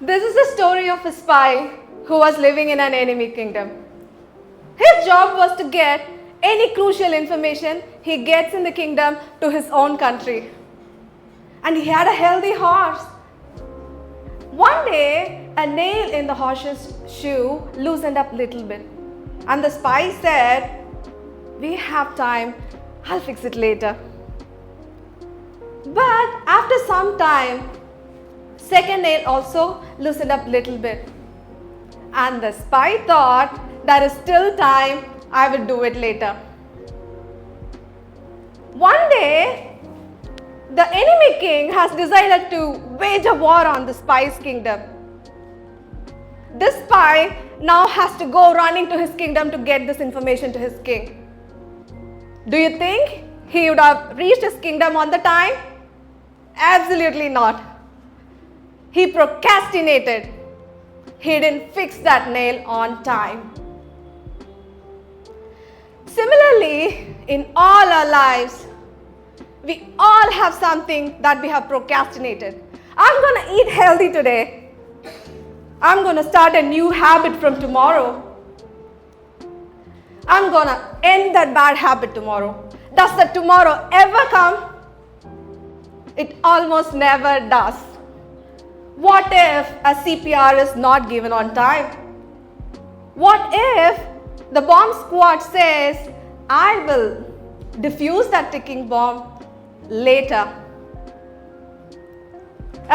This is the story of a spy who was living in an enemy kingdom. His job was to get any crucial information he gets in the kingdom to his own country. And he had a healthy horse. One day, a nail in the horse's shoe loosened up a little bit. And the spy said, "We have time, I'll fix it later." But after some time, second nail also loosened up a little bit. And the spy thought, there is still time, I will do it later. One day, the enemy king has decided to wage a war on the spy's kingdom. This spy now has to go running to his kingdom to get this information to his king. Do you think he would have reached his kingdom on the time? Absolutely not. He procrastinated. He didn't fix that nail on time. Similarly, in all our lives, we all have something that we have procrastinated. I'm going to eat healthy today. I'm going to start a new habit from tomorrow. I'm going to end that bad habit tomorrow. Does the tomorrow ever come? It almost never does. What if a CPR is not given on time? What if the bomb squad says, "I will defuse that ticking bomb later"?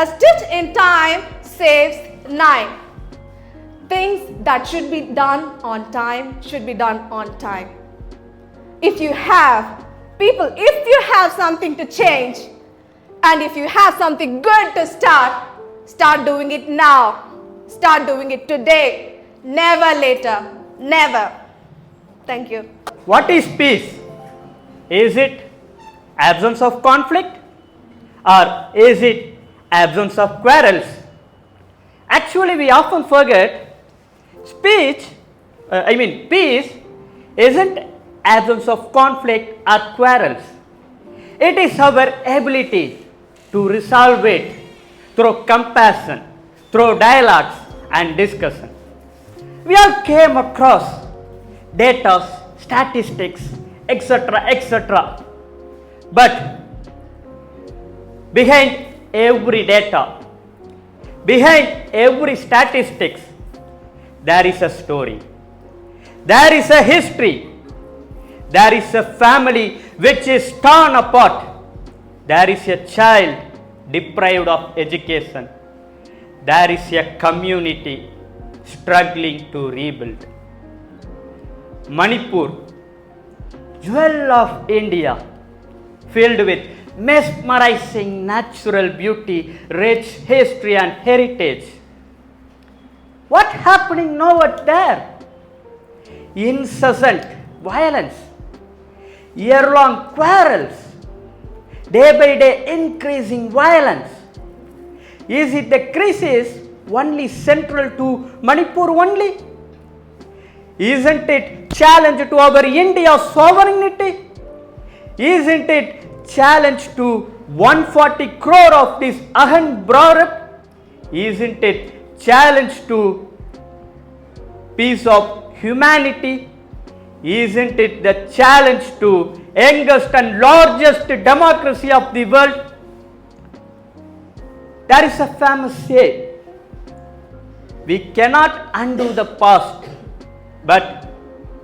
A stitch in time saves 9. Things that should be done on time should be done on time. If you have something to change, and if you have something good to start doing it now. Start doing it today. Never later. Never. Thank you. What is peace? Is it absence of conflict, or is it absence of quarrels? Actually, we often forget peace isn't absence of conflict or quarrels. It is our ability to resolve it through compassion, through dialogues and discussion. We all came across data, statistics, etc. But behind every data, behind every statistics, there is a story. There is a history. There is a family which is torn apart. There is a child deprived of education. There is a community struggling to rebuild. Manipur, jewel of India, filled with mesmerizing natural beauty, rich history and heritage. What happening now at there? Incessant violence, year-long quarrels, day by day increasing violence. Is it the crisis only central to Manipur only? Isn't it challenge to our India's sovereignty? Isn't it challenge to 140 crore of this Ahan Bharat? Isn't it challenge to peace of humanity? Isn't it the challenge to youngest and largest democracy of the world? There is a famous saying, we cannot undo the past, but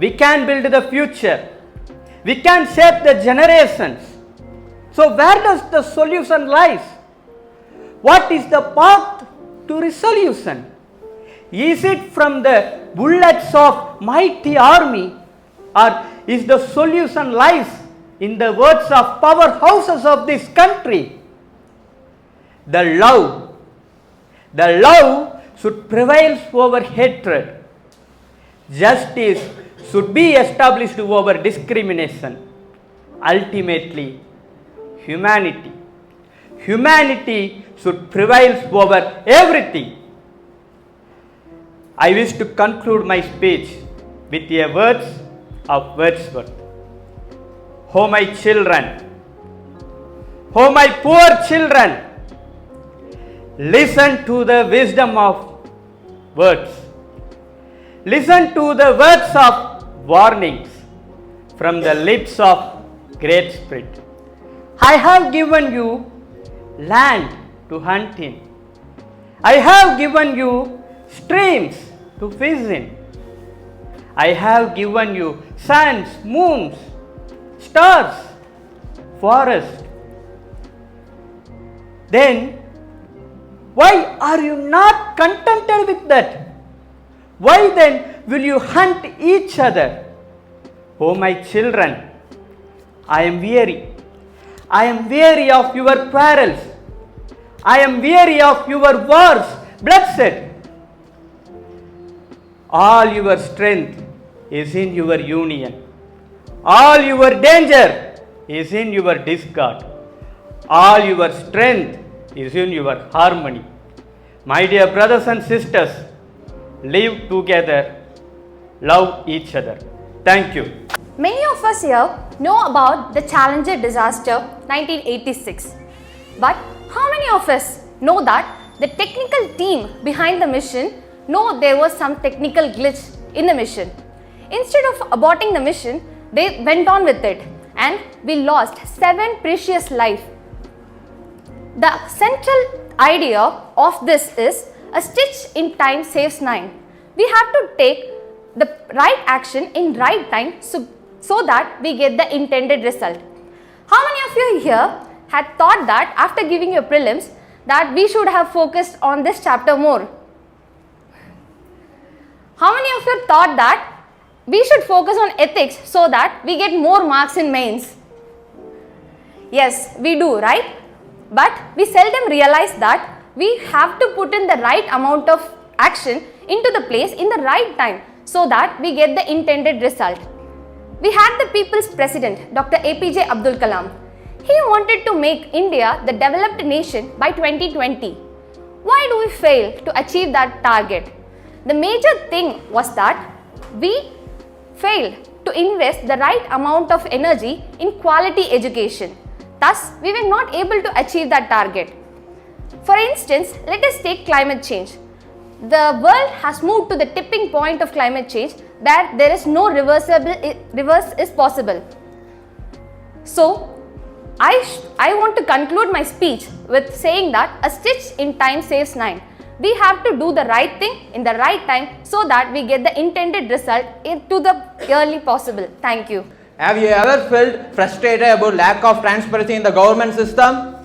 we can build the future. We can shape the generations. So where does the solution lies? What is the path to resolution? Is it from the bullets of mighty army, or is the solution lies in the words of powerhouses of this country? The love should prevail over hatred. Justice should be established over discrimination. Ultimately, humanity should prevail over everything. I wish to conclude my speech with the words of Wordsworth. Oh my children, oh my poor children, Listen to the wisdom of words. Listen to the words of warnings from the lips of great spirit. I have given you land to hunt in. I have given you streams to fish in. I have given you suns, moons, stars, forests. Then, why are you not contented with that? Why then will you hunt each other? O my children, I am weary. I am weary of your quarrels. I am weary of your wars, bloodshed. All your strength is in your union. All your danger is in your discord. All your strength is in your harmony. My dear brothers and sisters, live together, love each other. Thank you. Many of us here know about the Challenger disaster 1986. But how many of us know that the technical team behind the mission know there was some technical glitch in the mission? Instead of aborting the mission, they went on with it and we lost 7 precious lives. The central idea of this is a stitch in time saves 9. We have to take the right action in right time so that we get the intended result. How many of you here had thought that after giving your prelims that we should have focused on this chapter more? How many of you thought that we should focus on ethics so that we get more marks in mains? Yes, we do, right? But we seldom realize that we have to put in the right amount of action into the place in the right time so that we get the intended result. We had the people's president, Dr. APJ Abdul Kalam. He wanted to make India the developed nation by 2020. Why do we fail to achieve that target? The major thing was that we failed to invest the right amount of energy in quality education. Thus, we were not able to achieve that target. For instance, let us take climate change. The world has moved to the tipping point of climate change that there is no reverse is possible. So, I want to conclude my speech with saying that a stitch in time saves 9. We have to do the right thing in the right time so that we get the intended result to the early possible. Thank you. Have you ever felt frustrated about lack of transparency in the government system?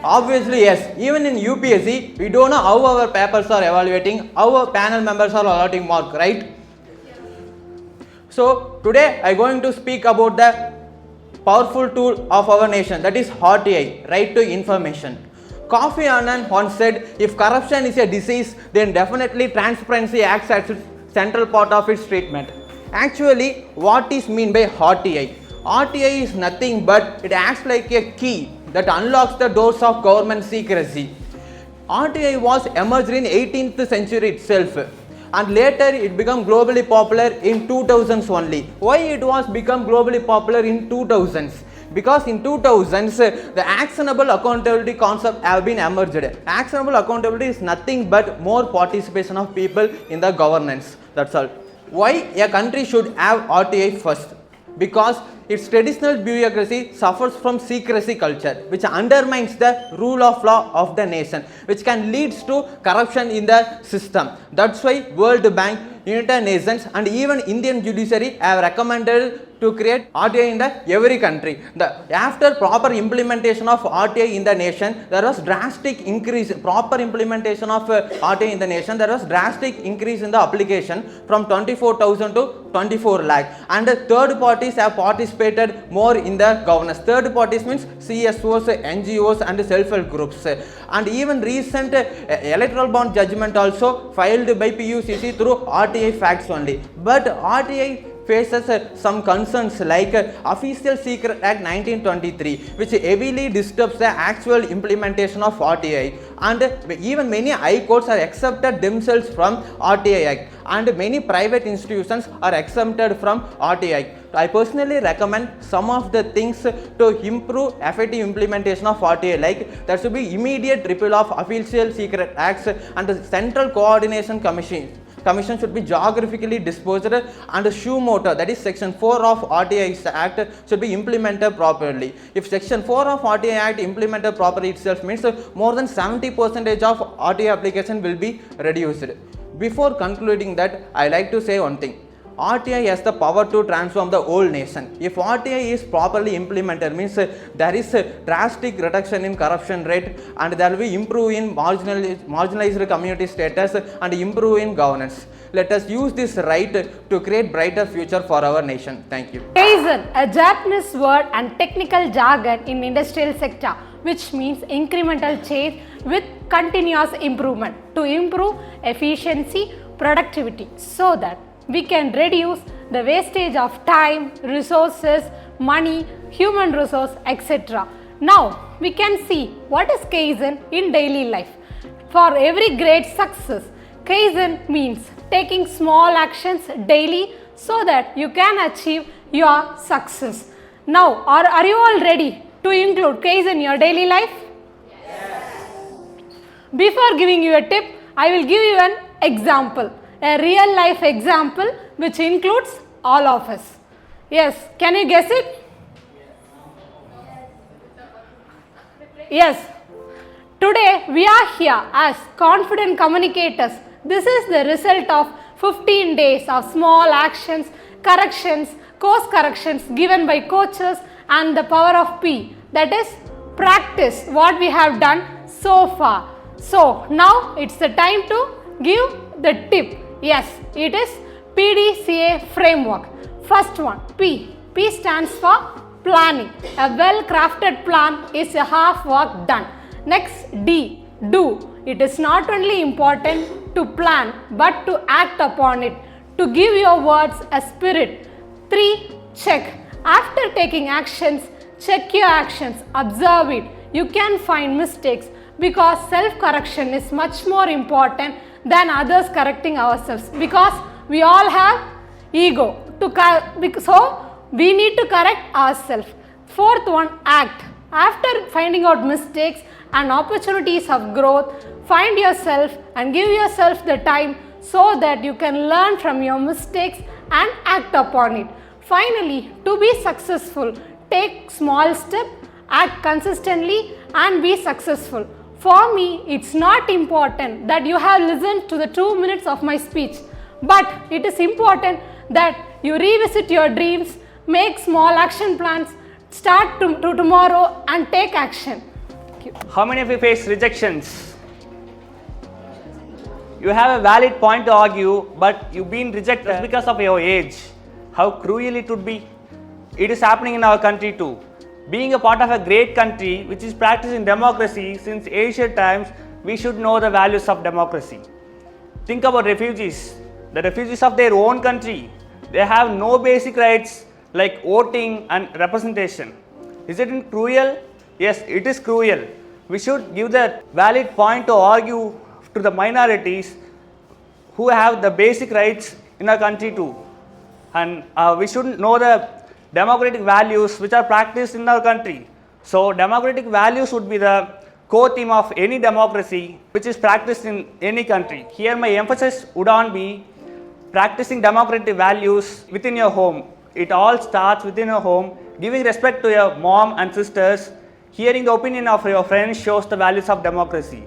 Obviously yes. Even in UPSC, we don't know how our papers are evaluating, how our panel members are allotting mark, right? So today I am going to speak about the powerful tool of our nation, that is RTI, Right to Information. Kofi Annan once said, if corruption is a disease, then definitely transparency acts as a central part of its treatment. Actually, what is meant by RTI? RTI is nothing but it acts like a key that unlocks the doors of government secrecy. RTI was emerged in 18th century itself, and later it became globally popular in 2000s only. Why it was become globally popular in 2000s? Because in 2000s the actionable accountability concept have been emerged. Actionable accountability is nothing but more participation of people in the governance. That's all. Why a country should have RTI first? Because its traditional bureaucracy suffers from secrecy culture, which undermines the rule of law of the nation, which can lead to corruption in the system. That's why World Bank, United Nations and even Indian judiciary have recommended to create RTI in every country. After proper implementation of RTI in the nation, there was drastic increase. Proper implementation of RTI in the nation, there was drastic increase in the application from 24,000 to 24 lakh. And third parties have participated more in the governance. Third parties means CSOs, NGOs and self-help groups. And even recent electoral bond judgment also filed by PUCC through RTI facts only. But RTI faces some concerns like Official Secret Act 1923, which heavily disturbs the actual implementation of RTI, and even many high courts are accepted themselves from RTI Act, and many private institutions are exempted from RTI. I personally recommend some of the things to improve effective implementation of RTI, like there should be immediate repeal of Official Secret Acts, and the Central Coordination Commission should be geographically disposed, and shoe motor, that is section 4 of RTI Act, should be implemented properly. If section 4 of RTI Act implemented properly itself means more than 70% of RTI application will be reduced. Before concluding that, I like to say one thing. RTI has the power to transform the whole nation. If RTI is properly implemented means there is a drastic reduction in corruption rate, and there will be improvement in marginalized community status and improve in governance. Let us use this right to create brighter future for our nation. Thank you. Kaizen, a Japanese word and technical jargon in industrial sector, which means incremental change with continuous improvement to improve efficiency, productivity, so that we can reduce the wastage of time, resources, money, human resource, etc. Now we can see what is Kaizen in daily life. For every great success, Kaizen means taking small actions daily so that you can achieve your success. Now are you all ready to include Kaizen in your daily life? Yes. Before giving you a tip, I will give you an example. A real life example which includes all of us. Yes, can you guess it? Yes. Today we are here as confident communicators. This is the result of 15 days of small actions, corrections, course corrections given by coaches, and the power of P, that is practice what we have done so far. So now it's the time to give the tip. Yes, it is PDCA framework. First one, P. P stands for planning. A well-crafted plan is a half work done. Next, D. Do. It is not only important to plan but to act upon it, to give your words a spirit. 3. Check. After taking actions, check your actions, observe it. You can find mistakes because self-correction is much more important than others correcting ourselves, because we all have ego so we need to correct ourselves. Fourth one, act. After finding out mistakes and opportunities of growth, find yourself and give yourself the time so that you can learn from your mistakes and act upon it. Finally, to be successful, take small steps, act consistently and be successful. For me, it's not important that you have listened to the 2 minutes of my speech, but it is important that you revisit your dreams, make small action plans, start to tomorrow and take action. Thank you. How many of you face rejections? You have a valid point to argue, but you've been rejected because of your age. How cruel it would be. It is happening in our country too. Being a part of a great country which is practicing democracy since ancient times, we should know the values of democracy. Think about refugees. The refugees of their own country, they have no basic rights like voting and representation. Is it cruel? Yes, it is cruel. We should give the valid point to argue to the minorities who have the basic rights in our country too. And we should know the democratic values which are practiced in our country. So democratic values would be the core theme of any democracy which is practiced in any country. Here my emphasis would on be practicing democratic values within your home. It all starts within your home. Giving respect to your mom and sisters, hearing the opinion of your friends shows the values of democracy.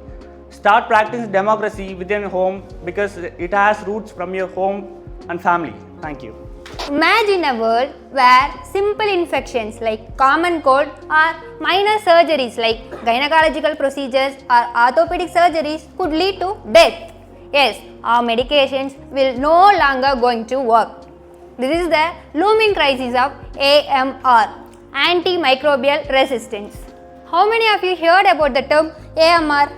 Start practicing democracy within your home because it has roots from your home and family. Thank you. Imagine a world where simple infections like common cold or minor surgeries like gynecological procedures or orthopedic surgeries could lead to death. Yes, our medications will no longer going to work. This is the looming crisis of AMR, antimicrobial resistance. How many of you heard about the term AMR?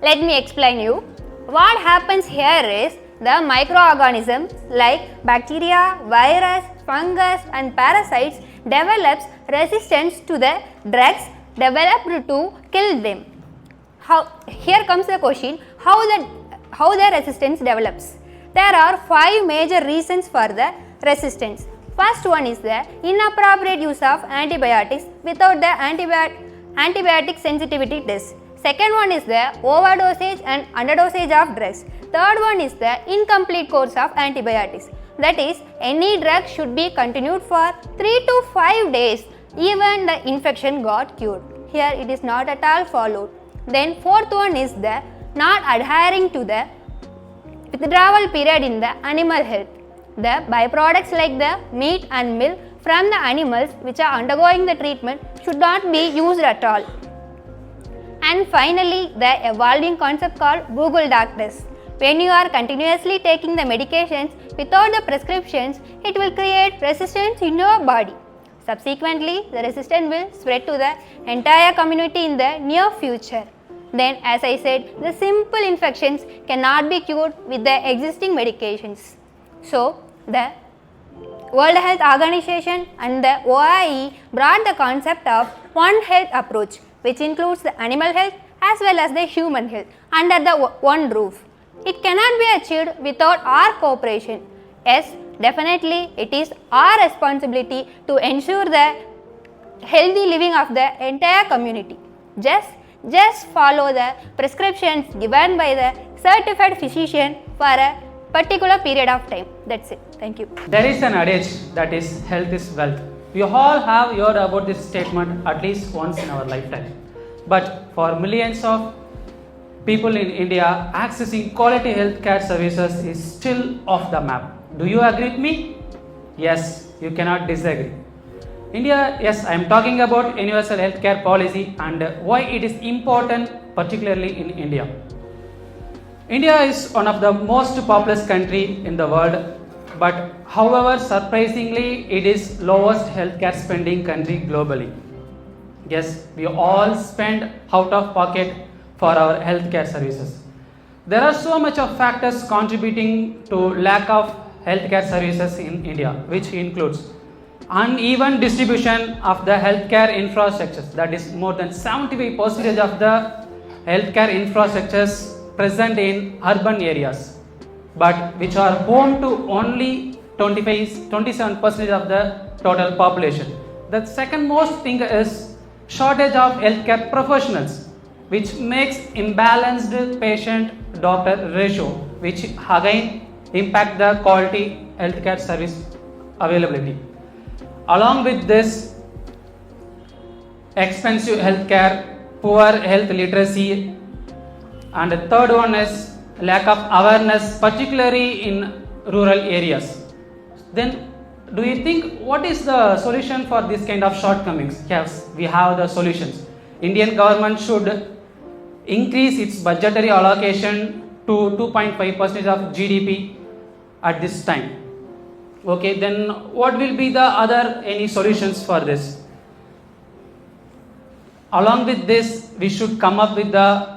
Let me explain you. What happens here is the microorganisms like bacteria, virus, fungus and parasites develops resistance to the drugs developed to kill them. Here comes the question, how the resistance develops. There are 5 major reasons for the resistance. First one is the inappropriate use of antibiotics without the antibiotic sensitivity test. Second one is the overdosage and underdosage of drugs. Third one is the incomplete course of antibiotics. That is, any drug should be continued for 3 to 5 days even the infection got cured. Here it is not at all followed. Then fourth one is the not adhering to the withdrawal period in the animal health. The byproducts like the meat and milk from the animals which are undergoing the treatment should not be used at all. And finally, the evolving concept called Google Doctors. When you are continuously taking the medications without the prescriptions, it will create resistance in your body. Subsequently, the resistance will spread to the entire community in the near future. Then, as I said, the simple infections cannot be cured with the existing medications. So, the World Health Organization and the OIE brought the concept of One Health approach, which includes the animal health as well as the human health under the one roof. It cannot be achieved without our cooperation. Yes, definitely it is our responsibility to ensure the healthy living of the entire community. Just follow the prescriptions given by the certified physician for a particular period of time. That's it. Thank you. There is an adage that is health is wealth. We all have heard about this statement at least once in our lifetime. But for millions of people in India, accessing quality healthcare services is still off the map. Do you agree with me? Yes, you cannot disagree. India, yes, I am talking about universal healthcare policy and why it is important, particularly in India. India is one of the most populous country in the world, but however, surprisingly, it is lowest healthcare spending country globally. Yes, we all spend out of pocket for our healthcare services. There are so much of factors contributing to lack of healthcare services in India, which includes uneven distribution of the healthcare infrastructures. That is, more than 75% of the healthcare infrastructures present in urban areas, but which are home to only 27% of the total population. The second most thing is shortage of healthcare professionals, which makes imbalanced patient-doctor ratio, which again impact the quality healthcare service availability. Along with this, expensive healthcare, poor health literacy, and the third one is lack of awareness, particularly in rural areas. Then, do you think what is the solution for this kind of shortcomings? Yes, we have the solutions. Indian government should increase its budgetary allocation to 2.5% of GDP at this time. Okay, then what will be the other any solutions for this? Along with this, we should come up with the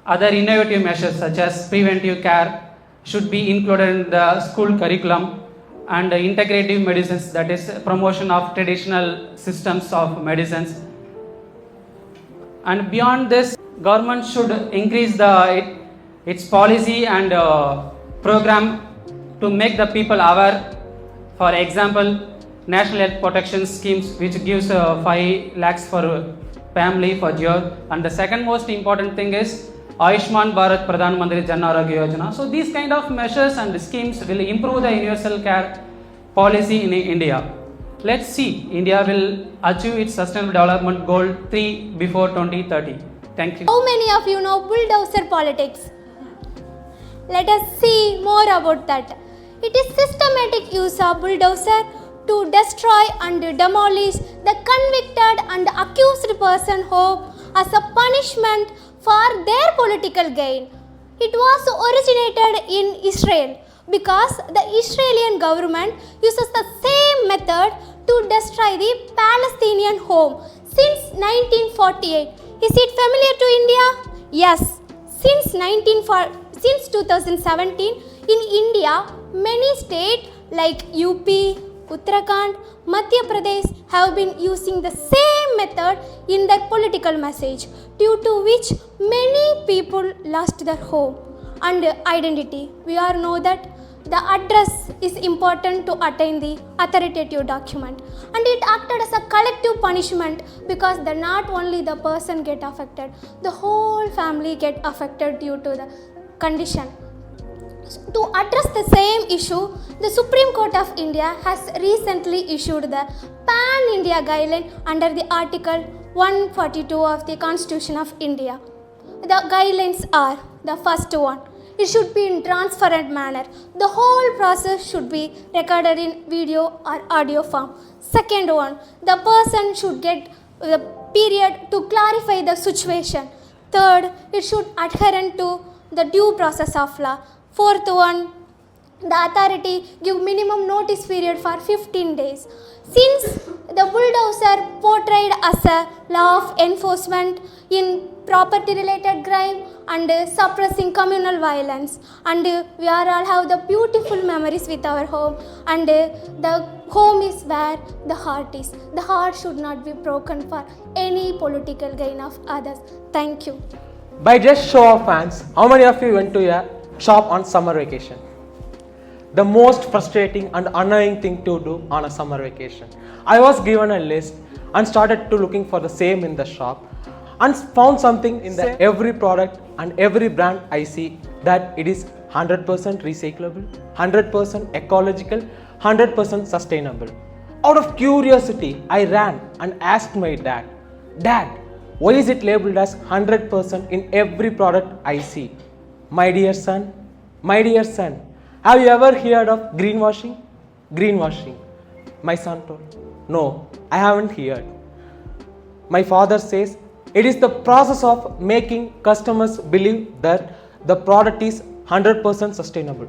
other innovative measures such as preventive care should be included in the school curriculum, and integrative medicines, that is promotion of traditional systems of medicines. And beyond this, government should increase its policy and program to make the people aware. For example, National Health Protection Schemes, which gives 5 lakhs for family for year. And the second most important thing is Ayushman Bharat Pradhan Mantri Jan Arogya Yojana. So these kind of measures and schemes will improve the universal care policy in India. Let's see, India will achieve its Sustainable Development Goal 3 before 2030. Thank you. How many of you know bulldozer politics? Let us see more about that. It is systematic use of bulldozer to destroy and demolish the convicted and accused person home as a punishment for their political gain. It was originated in Israel because the Israeli government uses the same method to destroy the Palestinian home since 1948. Is it familiar to India? Yes. Since 2017, In India, many states like UP, Uttarakhand, Madhya Pradesh have been using the same method in their political message, due to which many people lost their home and identity. We all know that the address is important to attain the authoritative document, and it acted as a collective punishment because not only the person get affected, the whole family get affected due to the condition. To address the same issue, the Supreme Court of India has recently issued the Pan-India guideline under the Article 142 of the Constitution of India. The guidelines are: the first one, it should be in transparent manner. The whole process should be recorded in video or audio form. Second one, the person should get the period to clarify the situation. Third, it should adhere to the due process of law. Fourth one, the authority give minimum notice period for 15 days. Since the bulldozer portrayed as a law of enforcement in property related crime and suppressing communal violence, and we are all have the beautiful memories with our home, and the home is where the heart is. The heart should not be broken for any political gain of others. Thank you. By just show of hands, how many of you went to a shop on summer vacation? The most frustrating and annoying thing to do on a summer vacation. I was given a list and started to looking for the same in the shop, and found something in the every product and every brand I see that it is 100% recyclable, 100% ecological, 100% sustainable. Out of curiosity, I ran and asked my dad, "Dad, why is it labeled as 100% in every product I see?" My dear son, have you ever heard of greenwashing? Greenwashing. My son told, "No, I haven't heard." My father says, it is the process of making customers believe that the product is 100% sustainable.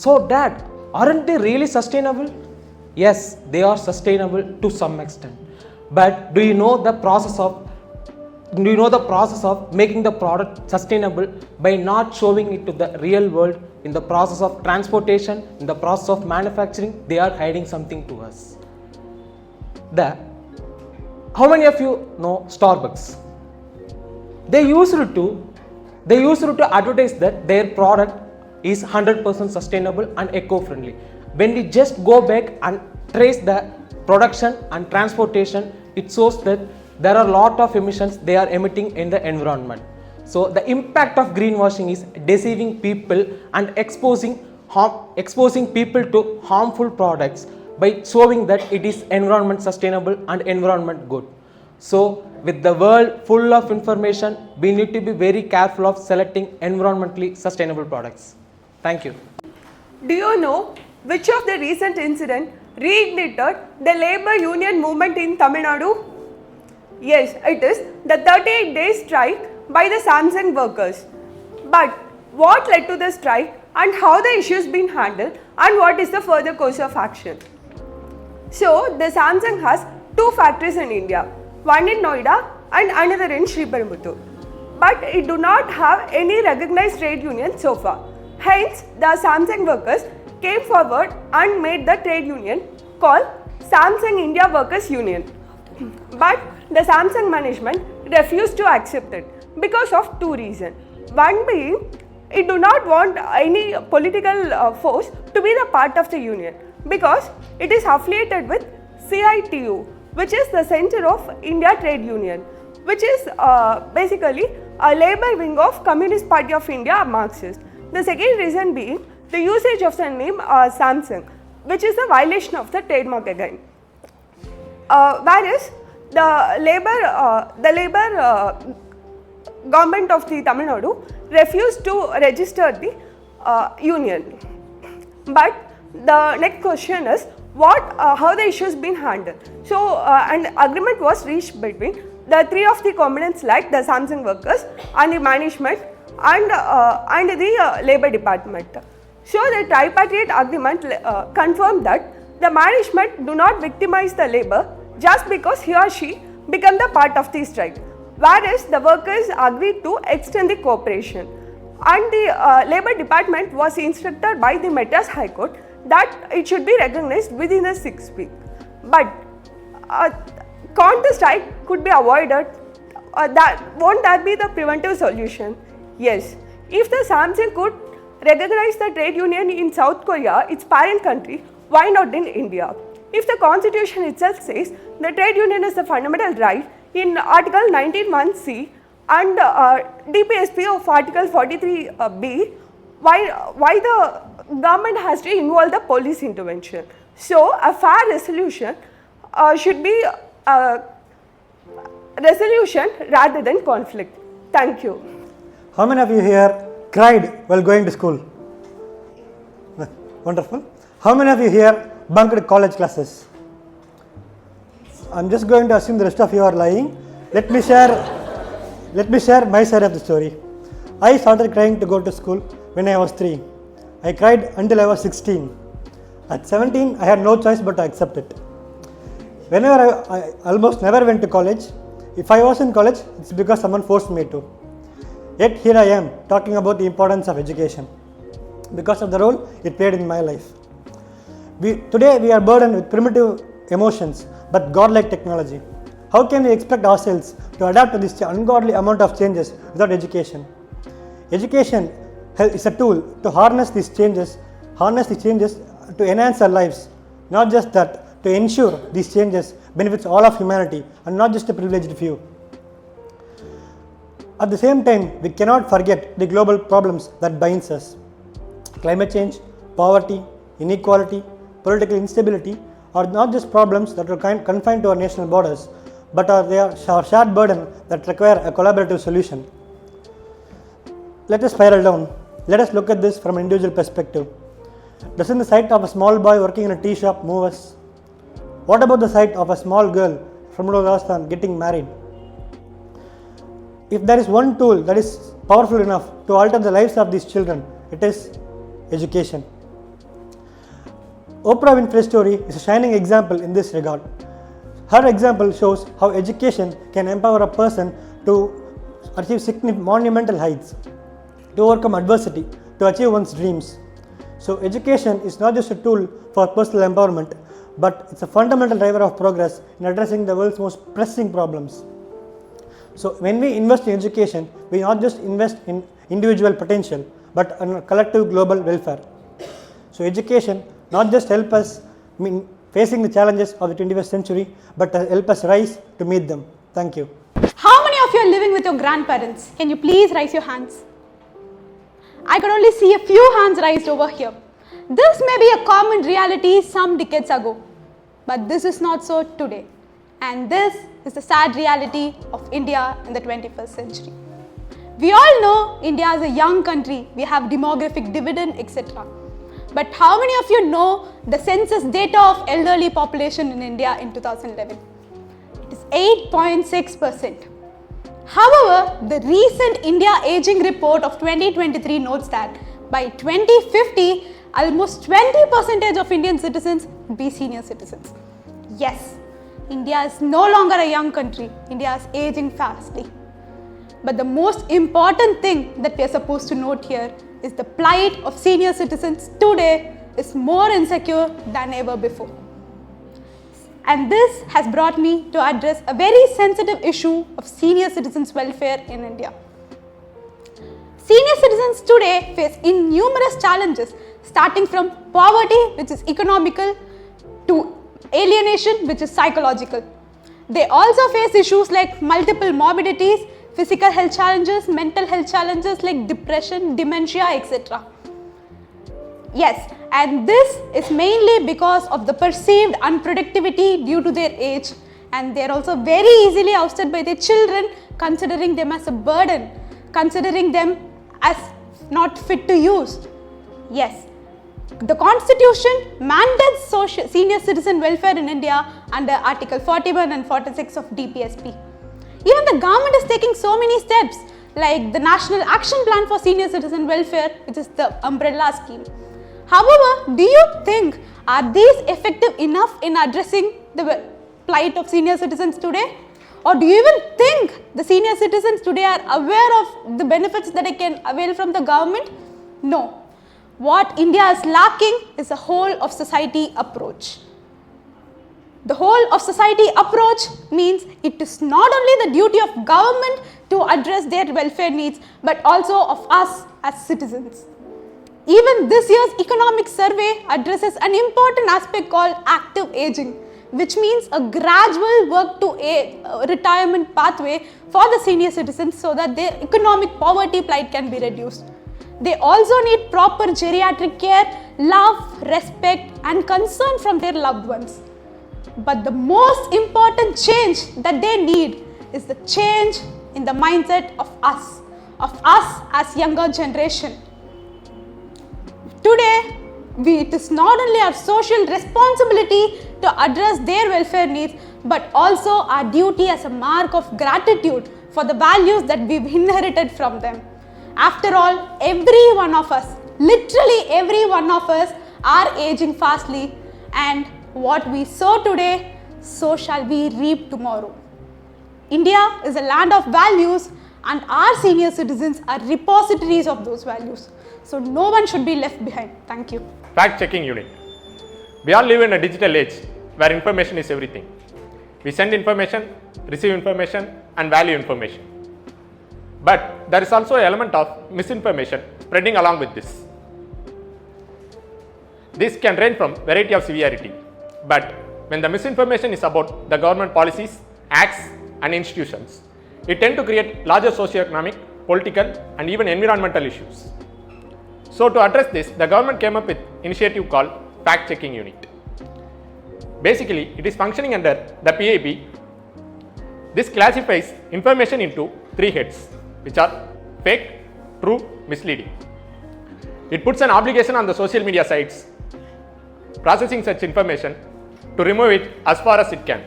So Dad, aren't they really sustainable? Yes, they are sustainable to some extent. But do you know the process of making the product sustainable by not showing it to the real world? In the process of transportation, in the process of manufacturing, they are hiding something to us. How many of you know Starbucks? They used to advertise that their product is 100% sustainable and eco-friendly. When we just go back and trace the production and transportation, it shows that there are a lot of emissions they are emitting in the environment. So the impact of greenwashing is deceiving people and exposing people to harmful products by showing that it is environment sustainable and environment good. So with the world full of information, we need to be very careful of selecting environmentally sustainable products. Thank you. Do you know which of the recent incidents reignited the labor union movement in Tamil Nadu? Yes, it is the 38-day strike by the Samsung workers. But what led to the strike and how the issues been handled and what is the further course of action? So the Samsung has two factories in India, one in Noida and another in SUPERBHUMANS. But it do not have any recognized trade union so far. Hence, the Samsung workers came forward and made the trade union called Samsung India Workers Union. But the Samsung management refused to accept it because of two reasons. One being, it do not want any political force to be the part of the union because it is affiliated with CITU, which is the Center of India Trade Union, which is basically a labor wing of Communist Party of India, Marxist. The second reason being the usage of the name Samsung, which is a violation of the trademark again. Whereas the labor government of the Tamil Nadu refused to register the union. But the next question is how the issues been handled. So an agreement was reached between the three of the components like the Samsung workers and the management and the labor department. So the tripartite agreement confirmed that the management do not victimize the labor just because he or she become the part of the strike, whereas the workers agreed to extend the cooperation. and the Labour Department was instructed by the Madras High Court that it should be recognized within a 6 weeks. But can't the strike could be avoided? Won't that be the preventive solution? Yes. If the Samsung could recognize the trade union in South Korea, its parent country, why not in India? If the constitution itself says the trade union is a fundamental right in Article 19(1)(c) and DPSP of Article 43(b), why the government has to involve the police intervention? So a fair resolution should be resolution rather than conflict. Thank you. How many of you here cried while going to school? Wonderful. How many of you here bunked college classes? I'm just going to assume the rest of you are lying. Let me share my side of the story. I started crying to go to school when I was 3. I cried until I was 16. At 17, I had no choice but to accept it. Whenever I almost never went to college. If I was in college, it's because someone forced me to. Yet here I am talking about the importance of education because of the role it played in my life. Today we are burdened with primitive emotions but godlike technology. How can we expect ourselves to adapt to this ungodly amount of changes without education? Education is a tool to harness the changes to enhance our lives. Not just that, to ensure these changes benefits all of humanity and not just a privileged few. At the same time, we cannot forget the global problems that binds us. Climate change, poverty, inequality, political instability are not just problems that are confined to our national borders, but they are our shared burden that require a collaborative solution. Let us spiral down. Let us look at this from an individual perspective. Doesn't the sight of a small boy working in a tea shop move us? What about the sight of a small girl from Rajasthan getting married? If there is one tool that is powerful enough to alter the lives of these children, it is education. Oprah Winfrey's story is a shining example in this regard. Her example shows how education can empower a person to achieve monumental heights, to overcome adversity, to achieve one's dreams. So education is not just a tool for personal empowerment, but it's a fundamental driver of progress in addressing the world's most pressing problems. So when we invest in education, we not just invest in individual potential, but in collective global welfare. So education not just help us facing the challenges of the 21st century, but help us rise to meet them. Thank you. How many of you are living with your grandparents? Can you please raise your hands? I could only see a few hands raised over here. This may be a common reality some decades ago, but this is not so today. And this is the sad reality of India in the 21st century. We all know India is a young country, we have demographic dividend, etc. But how many of you know the census data of elderly population in India in 2011? It is 8.6%. However, the recent India Aging Report of 2023 notes that by 2050, almost 20% of Indian citizens will be senior citizens. Yes, India is no longer a young country. India is aging fastly. But the most important thing that we are supposed to note here is the plight of senior citizens today is more insecure than ever before. And this has brought me to address a very sensitive issue of senior citizens' welfare in India. Senior citizens today face numerous challenges, starting from poverty, which is economical, to alienation, which is psychological. They also face issues like multiple morbidities, physical health challenges, mental health challenges like depression, dementia, etc. Yes, and this is mainly because of the perceived unproductivity due to their age, and they are also very easily ousted by their children, considering them as a burden, considering them as not fit to use. Yes, the Constitution mandates senior citizen welfare in India under Article 41 and 46 of DPSP. Even the government is taking so many steps like the National Action Plan for Senior Citizen Welfare, which is the umbrella scheme. However, do you think are these effective enough in addressing the plight of senior citizens today? Or do you even think the senior citizens today are aware of the benefits that they can avail from the government? No. What India is lacking is a whole of society approach. The whole of society approach means it is not only the duty of government to address their welfare needs, but also of us as citizens. Even this year's economic survey addresses an important aspect called active aging, which means a gradual work to a retirement pathway for the senior citizens so that their economic poverty plight can be reduced. They also need proper geriatric care, love, respect and concern from their loved ones. But the most important change that they need is the change in the mindset of us as younger generation. Today, it is not only our social responsibility to address their welfare needs, but also our duty as a mark of gratitude for the values that we've inherited from them. After all, every one of us, literally every one of us, are aging fastly, and what we sow today, so shall we reap tomorrow. India is a land of values, and our senior citizens are repositories of those values. So no one should be left behind. Thank you. Fact-checking unit. We all live in a digital age where information is everything. We send information, receive information and value information. But there is also an element of misinformation spreading along with this. This can range from variety of severity. But when the misinformation is about the government policies, acts and institutions, it tends to create larger socio-economic, political and even environmental issues. So to address this, the government came up with an initiative called Fact-Checking Unit. Basically, it is functioning under the PIB. This classifies information into 3 heads, which are fake, true, misleading. It puts an obligation on the social media sites processing such information to remove it as far as it can.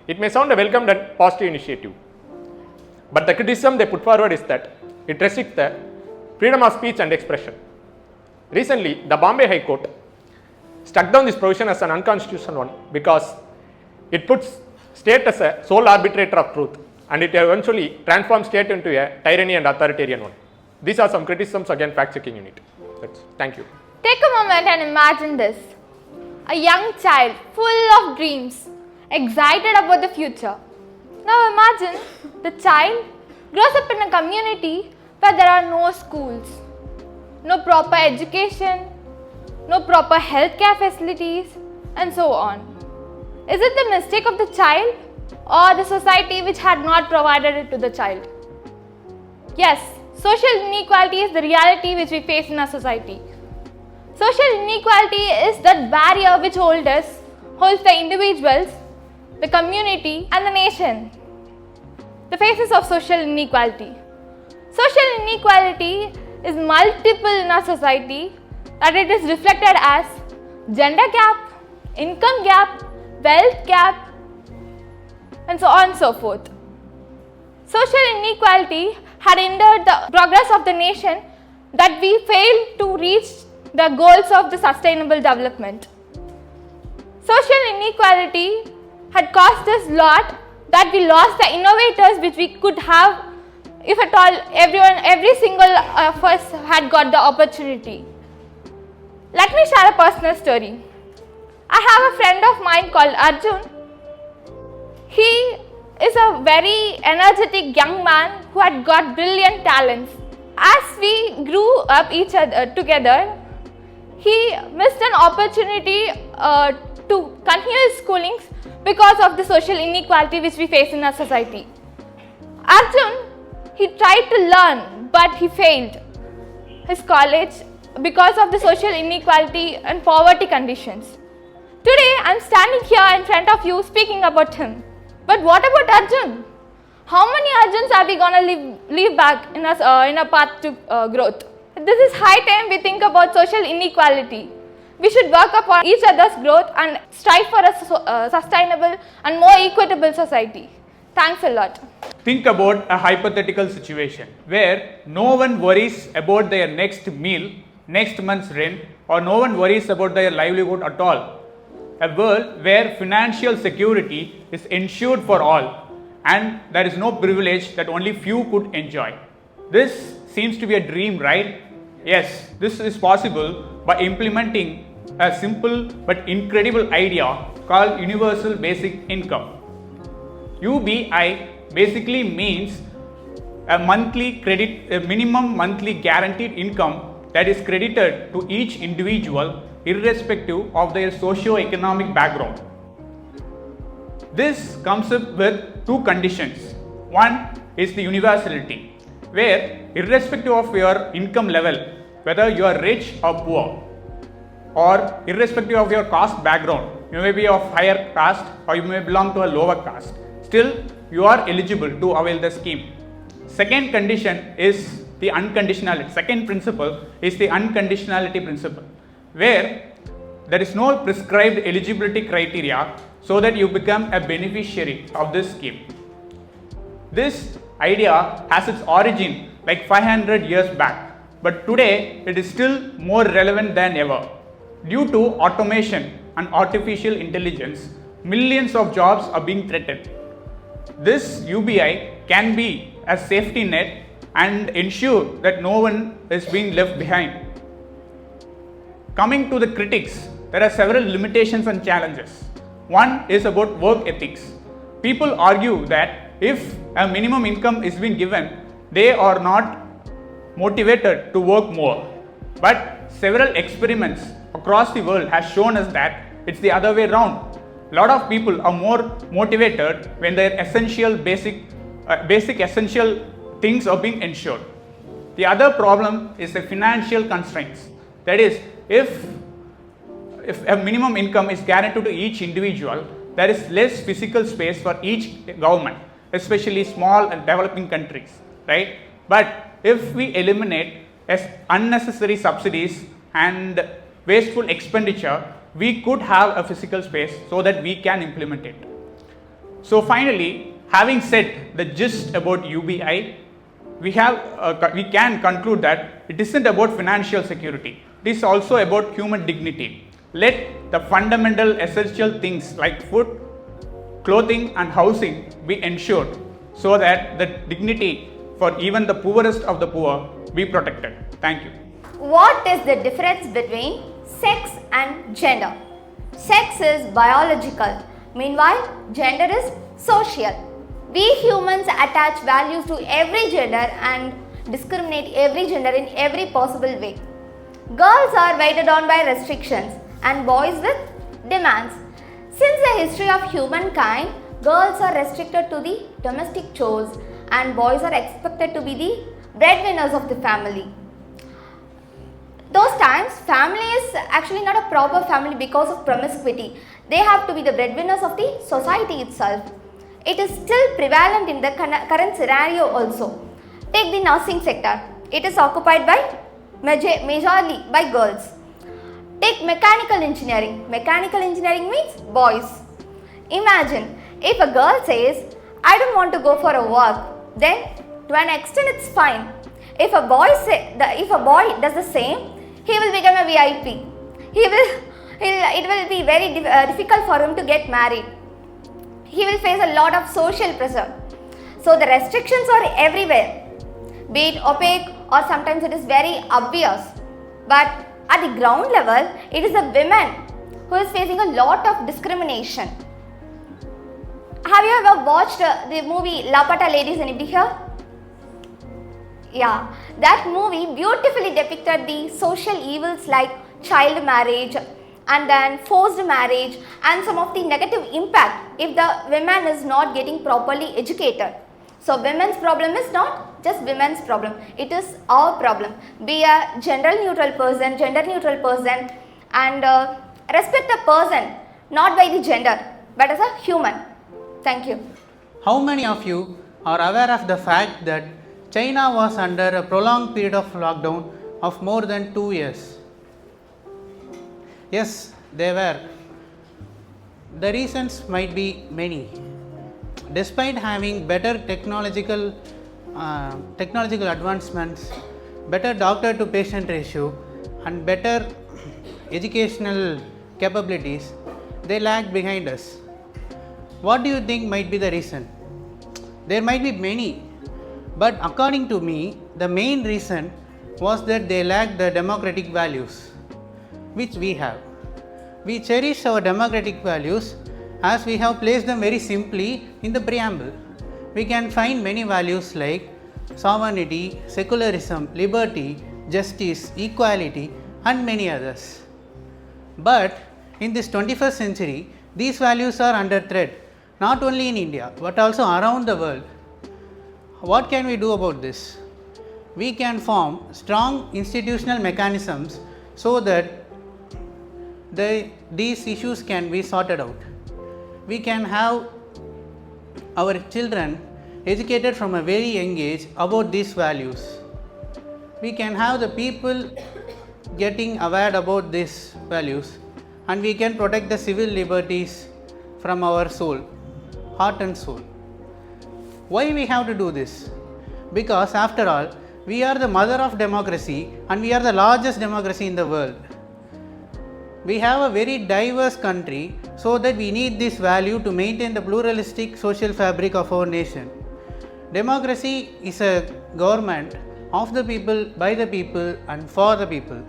It may sound a welcomed and positive initiative, but the criticism they put forward is that it restricts the freedom of speech and expression. Recently, the Bombay High Court struck down this provision as an unconstitutional one because it puts state as a sole arbitrator of truth, and it eventually transforms state into a tyranny and authoritarian one. These are some criticisms against fact-checking unit. Thank you. Take a moment and imagine this. A young child full of dreams, excited about the future. Now imagine the child grows up in a community where there are no schools, no proper education, no proper healthcare facilities, and so on. Is it the mistake of the child or the society which had not provided it to the child? Yes, social inequality is the reality which we face in our society. Social inequality is that barrier which holds the individuals, the community, and the nation. The faces of social inequality. Social inequality is multiple in our society, that it is reflected as gender gap, income gap, wealth gap, and so on and so forth. Social inequality had hindered the progress of the nation, that we failed to reach the goals of the sustainable development. Social inequality had cost us a lot, that we lost the innovators which we could have if at all every single of us had got the opportunity. Let me share a personal story. I have a friend of mine called Arjun. He is a very energetic young man who had got brilliant talents. As we grew up together, he missed an opportunity to continue his schoolings because of the social inequality which we face in our society. Arjun, he tried to learn, but he failed his college because of the social inequality and poverty conditions. Today, I am standing here in front of you speaking about him. But what about Arjun? How many Arjuns are we going to leave back in a path to growth? This is high time we think about social inequality. We should work upon each other's growth and strive for a sustainable and more equitable society. Thanks a lot. Think about a hypothetical situation where no one worries about their next meal, next month's rent, or no one worries about their livelihood at all. A world where financial security is ensured for all, and there is no privilege that only few could enjoy. This seems to be a dream, right? Yes, this is possible by implementing a simple but incredible idea called Universal Basic Income. UBI basically means a minimum monthly guaranteed income that is credited to each individual irrespective of their socio-economic background. This comes up with two conditions. One is the universality, where irrespective of your income level, whether you are rich or poor, or irrespective of your caste background, you may be of higher caste or you may belong to a lower caste, still you are eligible to avail the scheme. Second condition is the unconditionality. Second principle is the unconditionality principle, where there is no prescribed eligibility criteria so that you become a beneficiary of this scheme. This idea has its origin like 500 years back, but today it is still more relevant than ever. Due to automation and artificial intelligence, millions of jobs are being threatened. This UBI can be a safety net and ensure that no one is being left behind. Coming to the critics, there are several limitations and challenges. One is about work ethics. People argue that if a minimum income is being given, they are not motivated to work more. But several experiments across the world has shown us that it's the other way around. A lot of people are more motivated when their basic essential things are being ensured. The other problem is the financial constraints. That is, if a minimum income is guaranteed to each individual, there is less physical space for each government, especially small and developing countries, right? But if we eliminate unnecessary subsidies and wasteful expenditure, we could have a physical space so that we can implement it. So finally, having said the gist about UBI, we can conclude that it isn't about financial security. It is also about human dignity. Let the fundamental essential things like food, clothing and housing be ensured so that the dignity for even the poorest of the poor be protected. Thank you. What is the difference between sex and gender? Sex is biological, meanwhile gender is social. We humans attach values to every gender and discriminate every gender in every possible way. Girls are weighted on by restrictions and boys with demands. Since the history of humankind, girls are restricted to the domestic chores and boys are expected to be the breadwinners of the family. Those times, family is actually not a proper family because of promiscuity. They have to be the breadwinners of the society itself. It is still prevalent in the current scenario also. Take the nursing sector. It is occupied by majorly by girls. Take mechanical engineering. Mechanical engineering means boys. Imagine if a girl says, I don't want to go for a walk, then to an extent it's fine. If a boy does the same, he will become a VIP. It will be very difficult for him to get married. He will face a lot of social pressure. So the restrictions are everywhere, be it opaque or sometimes it is very obvious. But at the ground level, it is the women who is facing a lot of discrimination. Have you ever watched the movie Lapata Ladies? Anybody here? Yeah, that movie beautifully depicted the social evils like child marriage and then forced marriage and some of the negative impact if the woman is not getting properly educated. So women's problem is not just women's problem, it is our problem. Be a gender neutral person and respect a person not by the gender but as a human. Thank you. How many of you are aware of the fact that China was under a prolonged period of lockdown of more than 2 years? Yes, they were. The reasons might be many. Despite having better technological advancements, better doctor to patient ratio and better educational capabilities, they lag behind us. What do you think might be the reason? There might be many, but according to me, the main reason was that they lacked the democratic values, which we have. We cherish our democratic values as we have placed them very simply in the preamble. We can find many values like sovereignty, secularism, liberty, justice, equality, and many others. But in this 21st century, these values are under threat, not only in India but also around the world. What can we do about this? We can form strong institutional mechanisms so that these issues can be sorted out. We can have our children educated from a very young age about these values. We can have the people getting aware about these values, and we can protect the civil liberties from our soul, heart and soul. Why we have to do this? Because after all, we are the mother of democracy and we are the largest democracy in the world. We have a very diverse country, so that we need this value to maintain the pluralistic social fabric of our nation. Democracy is a government of the people, by the people and for the people,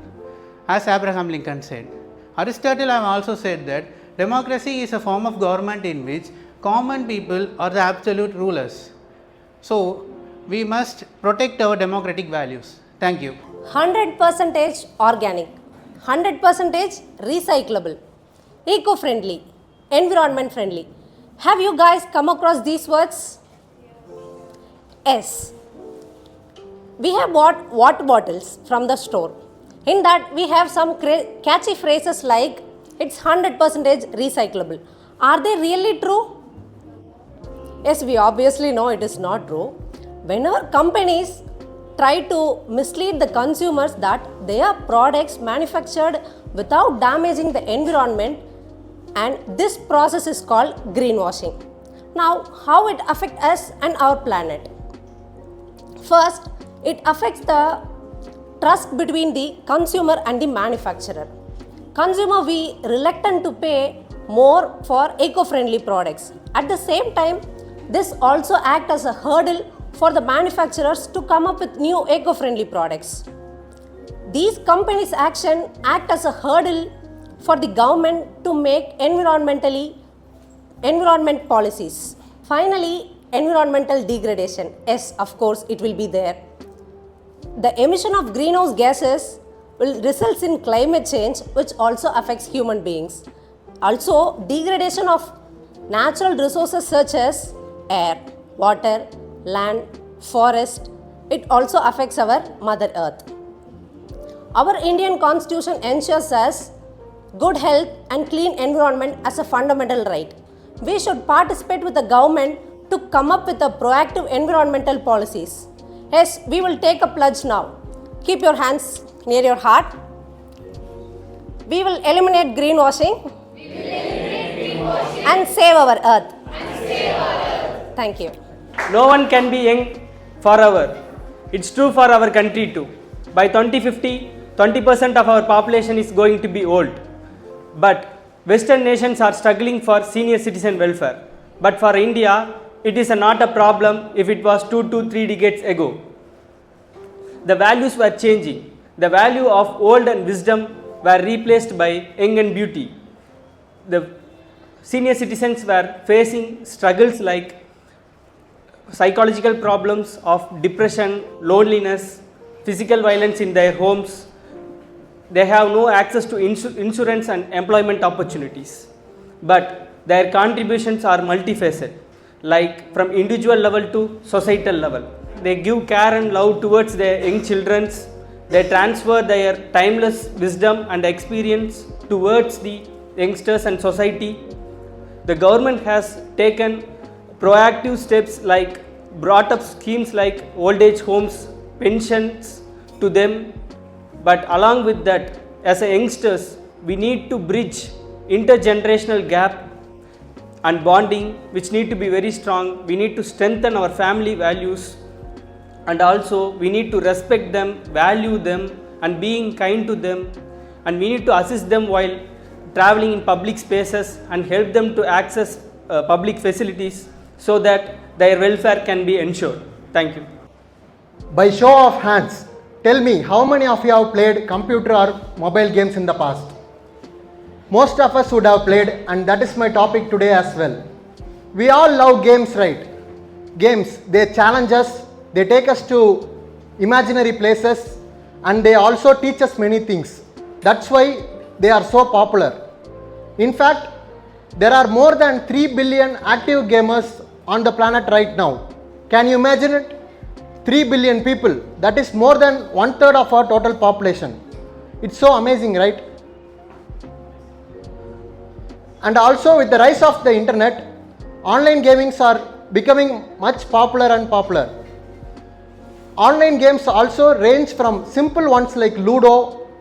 as Abraham Lincoln said. Aristotle have also said that democracy is a form of government in which common people are the absolute rulers. So, we must protect our democratic values. Thank you. 100% organic, 100% recyclable, eco-friendly, environment friendly. Have you guys come across these words? Yes. We have bought water bottles from the store. In that we have some catchy phrases like it's 100% recyclable. Are they really true? Yes, we obviously know it is not true. Whenever companies try to mislead the consumers that their products manufactured without damaging the environment, and this process is called greenwashing. Now, how it affects us and our planet? First, it affects the trust between the consumer and the manufacturer. Consumer be reluctant to pay more for eco-friendly products. At the same time, this also acts as a hurdle for the manufacturers to come up with new eco-friendly products. These companies' action act as a hurdle for the government to make environment policies. Finally, environmental degradation. Yes, of course, it will be there. The emission of greenhouse gases will result in climate change, which also affects human beings. Also, degradation of natural resources such as air, water, land, forest, it also affects our Mother Earth. Our Indian Constitution ensures us good health and clean environment as a fundamental right. We should participate with the government to come up with a proactive environmental policies. Yes, we will take a pledge now. Keep your hands near your heart. We will eliminate greenwashing, and save our earth. Thank you. No one can be young forever. It's true for our country too. By 2050, 20% of our population is going to be old. But Western nations are struggling for senior citizen welfare. But for India, it is not a problem if it was 2 to 3 decades ago. The values were changing. The value of old and wisdom were replaced by young and beauty. The senior citizens were facing struggles like psychological problems of depression, loneliness, physical violence in their homes. They have no access to insurance and employment opportunities. But their contributions are multifaceted, like from individual level to societal level. They give care and love towards their young children. They transfer their timeless wisdom and experience towards the youngsters and society. The government has taken proactive steps like brought up schemes like old age homes, pensions to them. But along with that, as a youngsters, we need to bridge intergenerational gap and bonding, which need to be very strong. We need to strengthen our family values, and also we need to respect them, value them, and being kind to them. And we need to assist them while traveling in public spaces and help them to access public facilities, so that their welfare can be ensured. Thank you. By show of hands, tell me how many of you have played computer or mobile games in the past? Most of us would have played, and that is my topic today as well. We all love games, right? Games, they challenge us, they take us to imaginary places, and they also teach us many things. That's why they are so popular. In fact, there are more than 3 billion active gamers on the planet right now. Can you imagine it? 3 billion people, that is more than 1/3 of our total population. It's so amazing, right? And also with the rise of the internet, online gamings are becoming much popular and popular. Online games also range from simple ones like Ludo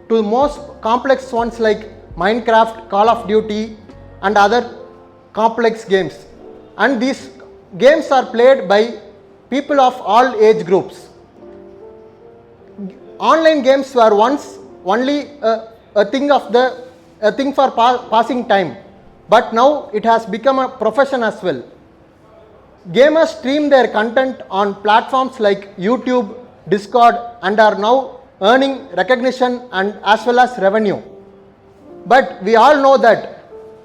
to most complex ones like Minecraft, Call of Duty and other complex games. And these games are played by people of all age groups. Online games were once only a thing for passing time, but now it has become a profession as well. Gamers stream their content on platforms like YouTube, Discord, and are now earning recognition and as well as revenue. But we all know that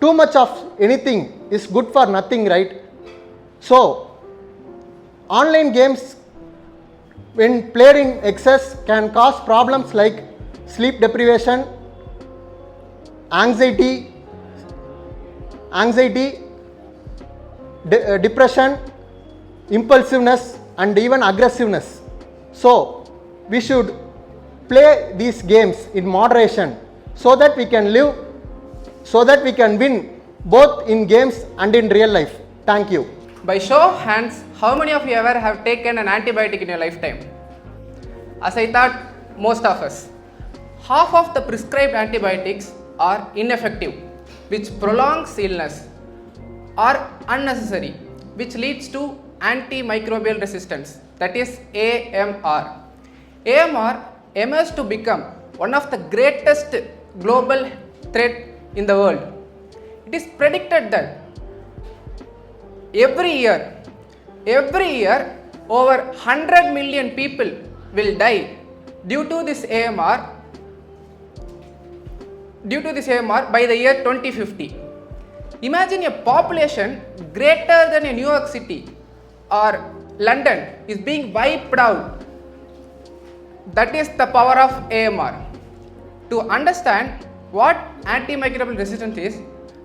too much of anything is good for nothing, right? So online games, when played in excess, can cause problems like sleep deprivation, anxiety, depression, impulsiveness, and even aggressiveness. So we should play these games in moderation so that we can live, so that we can win both in games and in real life. Thank you. By show of hands, how many of you ever have taken an antibiotic in your lifetime? As I thought, most of us. Half of the prescribed antibiotics are ineffective, which prolongs illness, or unnecessary, which leads to antimicrobial resistance, that is AMR. AMR emerged to become one of the greatest global threat in the world. It is predicted that every year over 100 million people will die due to this AMR by the year 2050. Imagine a population greater than a New York City or London is being wiped out. That is the power of AMR. To understand what antimicrobial resistance is,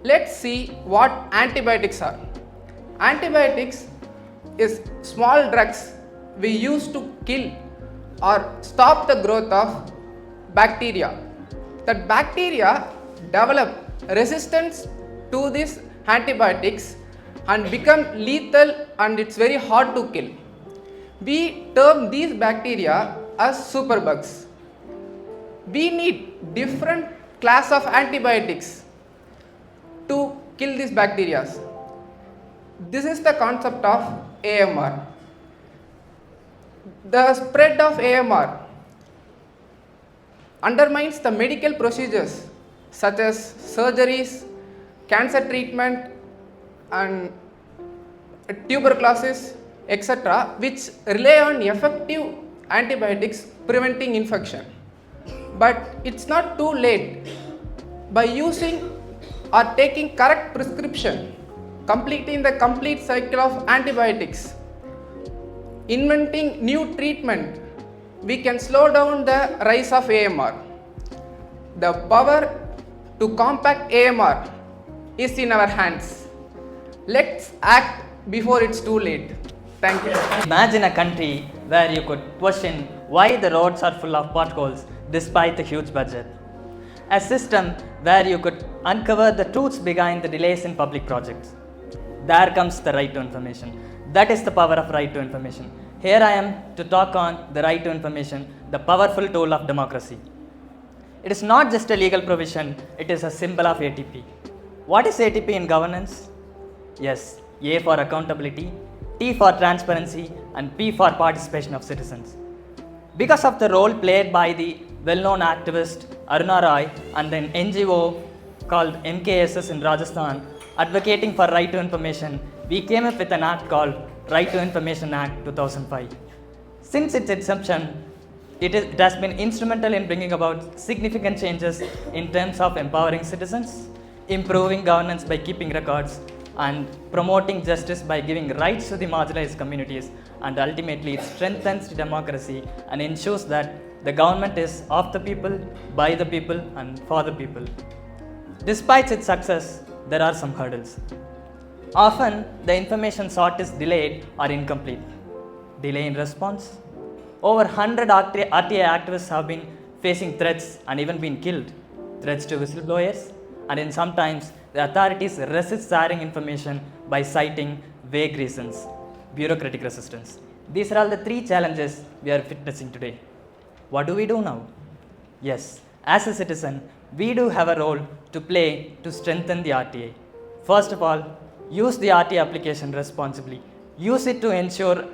let's see what antibiotics are. Antibiotics is small drugs we use to kill or stop the growth of bacteria. That bacteria develop resistance to these antibiotics and become lethal, and it's very hard to kill. We term these bacteria as superbugs. We need different class of antibiotics to kill these bacteria. This is the concept of AMR. The spread of AMR undermines the medical procedures such as surgeries, cancer treatment and tuberculosis, etc., which rely on effective antibiotics preventing infection. But it's not too late. By using or taking correct prescription, completing the complete cycle of antibiotics, inventing new treatment, we can slow down the rise of AMR. The power to combat AMR is in our hands. Let's act before it's too late. Thank you. Imagine a country where you could question why the roads are full of potholes despite the huge budget. A system where you could uncover the truths behind the delays in public projects. There comes the right to information. That is the power of right to information. Here I am to talk on the right to information, the powerful tool of democracy. It is not just a legal provision, it is a symbol of ATP. What is ATP in governance? Yes, A for accountability, T for transparency, and P for participation of citizens. Because of the role played by the well-known activist Aruna Roy and an NGO called MKSS in Rajasthan advocating for right to information, we came up with an act called Right to Information Act 2005. Since its inception, it has been instrumental in bringing about significant changes in terms of empowering citizens, improving governance by keeping records, and promoting justice by giving rights to the marginalized communities, and ultimately it strengthens democracy and ensures that the government is of the people, by the people, and for the people. Despite its success, there are some hurdles. Often, the information sought is delayed or incomplete. Delay in response. Over 100 RTI activists have been facing threats and even been killed. Threats to whistleblowers, and in sometimes the authorities resist sharing information by citing vague reasons. Bureaucratic resistance. These are all the three challenges we are witnessing today. What do we do now? Yes, as a citizen, we do have a role to play to strengthen the RTA. First of all, use the RTA application responsibly. Use it to ensure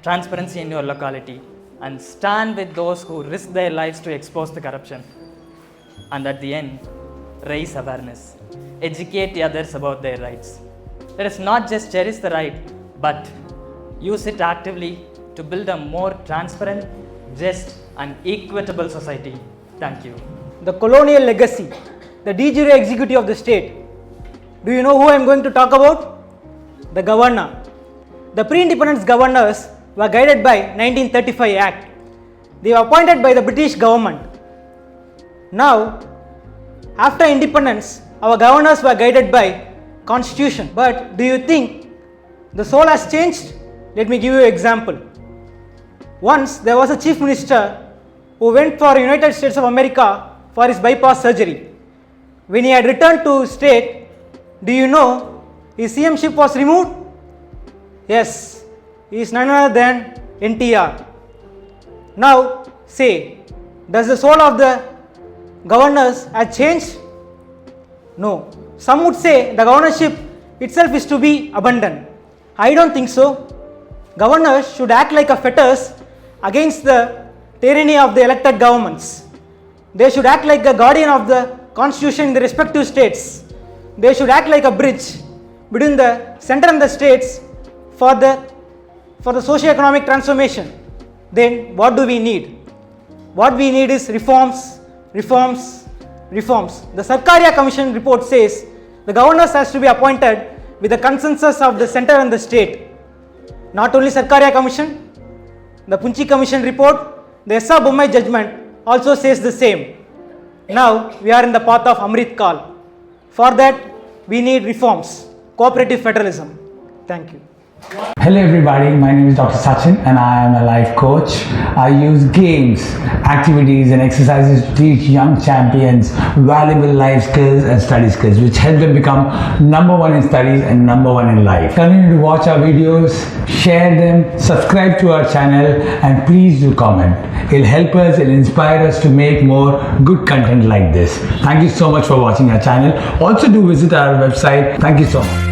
transparency in your locality, and stand with those who risk their lives to expose the corruption. And at the end, raise awareness. Educate the others about their rights. Let us not just cherish the right, but use it actively to build a more transparent, just, and equitable society. Thank you. The colonial legacy, the de jure executive of the state. Do you know who I am going to talk about? The governor. The pre-independence governors were guided by 1935 Act. They were appointed by the British government. Now, after independence, our governors were guided by Constitution. But do you think the soul has changed? Let me give you an example. Once there was a chief minister who went for United States of America for his bypass surgery. When he had returned to state, do you know his CMship was removed? Yes, he is none other than NTR. Now say, does the soul of the governors have changed? No. Some would say the governorship itself is to be abandoned. I don't think so. Governors should act like a fetters against the tyranny of the elected governments. They should act like a guardian of the constitution in the respective states. They should act like a bridge between the center and the states for the socio-economic transformation. Then what do we need? What we need is reforms, reforms, reforms. The Sarkaria Commission report says the governors has to be appointed with the consensus of the center and the state. Not only Sarkaria Commission, the Punchi Commission report, the SUPERBHUMANS judgment also says the same. Now we are in the path of Amrit Kal. For that we need reforms, cooperative federalism. Thank you. Hello everybody, my name is Dr. Sachin and I am a life coach. I use games, activities and exercises to teach young champions valuable life skills and study skills which help them become number one in studies and number one in life. Continue to watch our videos, share them, subscribe to our channel and please do comment. It'll help us, it'll inspire us to make more good content like this. Thank you so much for watching our channel. Also do visit our website. Thank you so much.